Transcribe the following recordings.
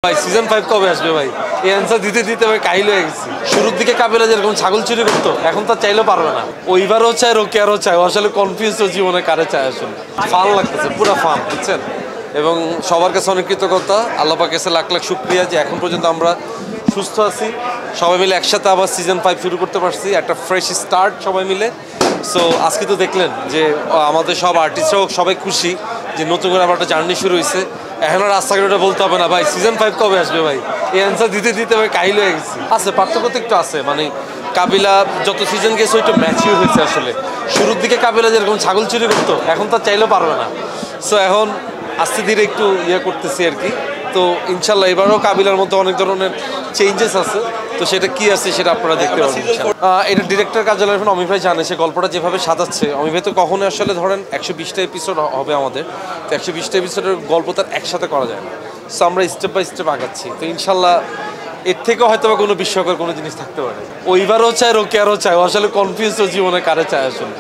ভাই সিজন 5 কবে আসবে ভাই? এই অ্যান্সার দিতে দিতে ভাই কাহিল হয়ে গেছি। শুরুর দিকে কাবিলা যেরকম ছাগল চুরি করতো, এখন তো চাইলেও পারবে না। ওইবারও চায়, রোকেয়ারও চায়। আসলে কনফিউজ জীবনে কারে চায় আসলে। ফান লাগতেছে, পুরো ফান, বুঝছেন? এবং সবার কাছে অনেক কৃতজ্ঞতা, আল্লাহ পাকের কাছে লাখ লাখ শুকরিয়া যে এখন পর্যন্ত আমরা সুস্থ আছি, সবাই মিলে একসাথে আবার সিজন 5 শুরু করতে পারছি, একটা ফ্রেশ স্টার্ট সবাই মিলে। সো আজকে তো দেখলেন যে আমাদের সব আর্টিস্টরাও সবাই খুশি যে নতুন করে আবার একটা জার্নি শুরু হয়েছে। এখন আর রাস্তাঘাটে বলতে হবে না ভাই সিজন 5 কবে আসবে ভাই। এই অ্যান্সার দিতে দিতে ভাই কাহিল হয়ে গেছি। আছে পার্থক্য তো একটু আছে, মানে কাবিলা যত সিজন গেছে ওইটা ম্যাচিউর হয়েছে আসলে। শুরুর দিকে কাবিলা যেরকম ছাগল চুরি করতো, এখন তো চাইলেও পারবে না। সো এখন আস্তে ধীরে একটু করতেছি আর কি। তো ইনশাল্লাহ এবারও কাবিলার মধ্যে অনেক ধরনের চেঞ্জেস আছে, তো সেটা কি আছে সেটা আপনারা দেখতে পাবেন। এটা ডিরেক্টর কার্যালয় এখন অমি ভাই জানে, সে গল্পটা যেভাবে সাজাচ্ছে, অমি ভাই তো কখনোই আসলে ধরেন 120টা এপিসোড হবে আমাদের, তো 120টা এপিসোডের গল্প তার একসাথে করা যায় না। সো আমরা স্টেপ বাই স্টেপ আগাচ্ছি, তো ইনশাল্লাহ এর থেকেও হয়তো বা কোনো বিস্ময়কর কোনো জিনিস থাকতে পারে। ওইবারও চায়, রোকেয়ারও চায়। আসলে কনফিউজ জীবনে কারে চায় আসলে।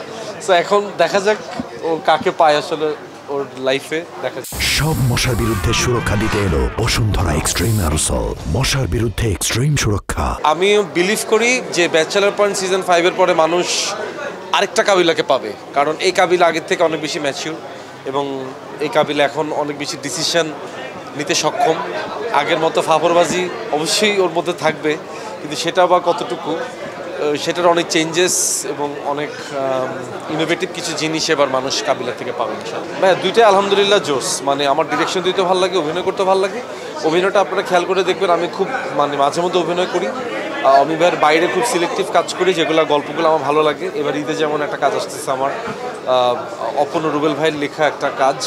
সো এখন দেখা যাক ও কাকে পায় আসলে ওর লাইফে, দেখা যাক। সব মশার বিরুদ্ধে সুরক্ষা দিতে এলো বসুন্ধরা এক্সট্রিম অ্যারোসল, মশার বিরুদ্ধে এক্সট্রিম সুরক্ষা। আমি বিলিভ করি যে ব্যাচেলার পয়েন্ট সিজন 5 এর পরে মানুষ আরেকটা কাবিলাকে পাবে, কারণ এই কাবিলা আগের থেকে অনেক বেশি ম্যাচিউর এবং এই কাবিলা এখন অনেক বেশি ডিসিশন নিতে সক্ষম। আগের মতো ফাফরবাজি অবশ্যই ওর মধ্যে থাকবে, কিন্তু সেটা বা কতটুকু, সেটার অনেক চেঞ্জেস এবং অনেক ইনোভেটিভ কিছু জিনিস এবার মানুষ কাবিলা থেকে পাবে ইনশাআল্লাহ। ভাই দুইটাই আলহামদুলিল্লাহ জোস, মানে আমার ডিরেকশন দিতে ভালো লাগে, অভিনয় করতে ভালো লাগে। অভিনয়টা আপনারা খেয়াল করে দেখবেন, আমি খুব মানে মাঝে মধ্যে অভিনয় করি। অমি ভাইয়ের বাইরে খুব সিলেক্টিভ কাজ করি, যেগুলো গল্পগুলো আমার ভালো লাগে। এবার ঈদে যেমন একটা কাজ আসতেছে আমার, অপন রুবেল ভাইয়ের লেখা একটা কাজ,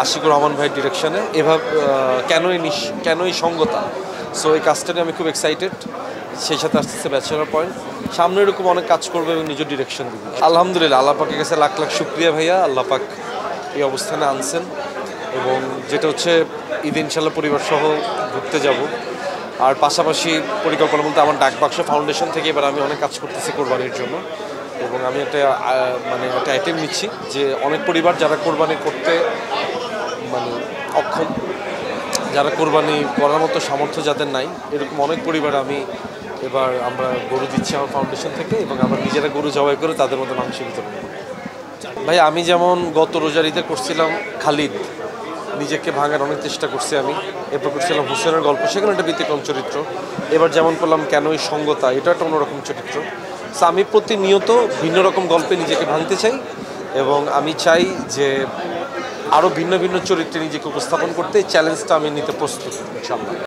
আশিকুর রহমান ভাইয়ের ডিরেকশনে, এভাবে কেনই সঙ্গতা। সো এই কাজটা নিয়ে আমি খুব এক্সাইটেড। সেই সাথে আসতেছে ব্যাচেলার পয়েন্ট, সামনে এরকম অনেক কাজ করবে এবং নিজের ডিরেকশন দিবে আলহামদুলিল্লাহ। আল্লাহ পাকের কাছে লাখ লাখ শুকরিয়া ভাইয়া, আল্লাহ পাক এই অবস্থানে আনছেন। এবং যেটা হচ্ছে ঈদ ইনশাল্লাহ পরিবার সহ ঘুরতে যাব। আর পাশাপাশি পরিকল্পনা বলতে আমার ডাকবাক্স ফাউন্ডেশন থেকে এবার আমি অনেক কাজ করতেছি কোরবানির জন্য। এবং আমি একটা আইটেম নিচ্ছি যে অনেক পরিবার যারা কোরবানি করতে মানে অক্ষম, যারা কোরবানি করার মতো সামর্থ্য যাদের নাই, এরকম অনেক পরিবার আমরা গরু দিচ্ছি আমার ফাউন্ডেশন থেকে, এবং আমরা নিজেরা গরু জবাই করে তাদের মধ্যে মাংস বিতরণ করি। ভাই আমি যেমন গত রোজার ঈদে করছিলাম খালিদ, নিজেকে ভাঙার অনেক চেষ্টা করছি আমি। এরপর করছিলাম হুসেনের গল্প, সেখানে একটা ব্যতিক্রম চরিত্র। এবার যেমন করলাম কেনই সঙ্গতা, এটা একটা অন্যরকম চরিত্র। সো আমি প্রতিনিয়ত ভিন্ন রকম গল্পে নিজেকে ভাঙতে চাই, এবং আমি চাই যে আরও ভিন্ন ভিন্ন চরিত্রে নিজেকে উপস্থাপন করতে। এই চ্যালেঞ্জটা আমি নিতে প্রস্তুত ইনশাআল্লাহ।